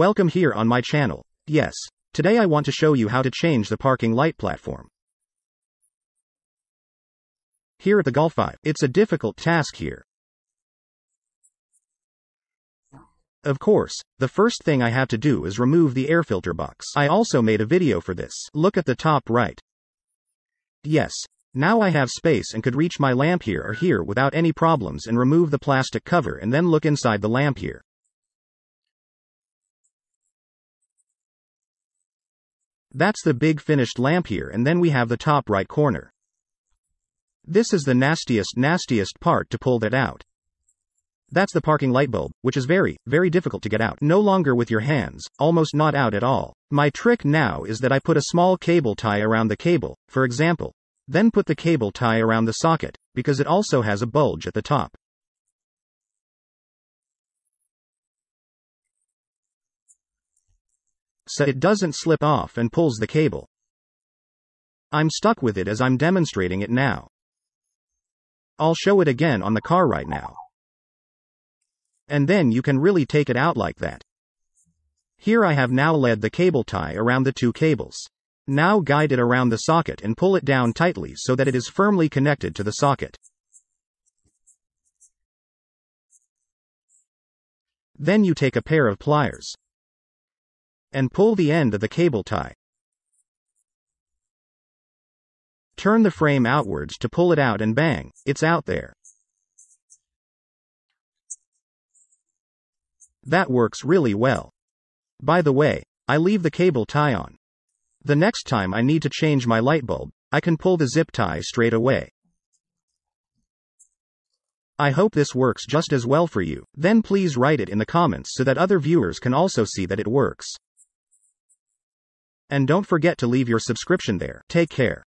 Welcome here on my channel. Yes, today I want to show you how to change the parking light platform. Here at the Golf Audi, it's a difficult task here. Of course, the first thing I have to do is remove the air filter box. I also made a video for this. Look at the top right. Yes, now I have space and could reach my lamp here or here without any problems and remove the plastic cover and then look inside the lamp here. That's the big finished lamp here, and then we have the top right corner. This is the nastiest part to pull that out. That's the parking light bulb, which is very difficult to get out. No longer with your hands, almost not out at all. My trick now is that I put a small cable tie around the cable, for example. Then put the cable tie around the socket, because it also has a bulge at the top. So it doesn't slip off and pulls the cable. I'm stuck with it as I'm demonstrating it now. I'll show it again on the car right now. And then you can really take it out like that. Here I have now led the cable tie around the two cables. Now guide it around the socket and pull it down tightly so that it is firmly connected to the socket. Then you take a pair of pliers and pull the end of the cable tie. Turn the frame outwards to pull it out and bang, it's out there. That works really well. By the way, I leave the cable tie on. The next time I need to change my light bulb, I can pull the zip tie straight away. I hope this works just as well for you. Then please write it in the comments so that other viewers can also see that it works. And don't forget to leave your subscription there. Take care.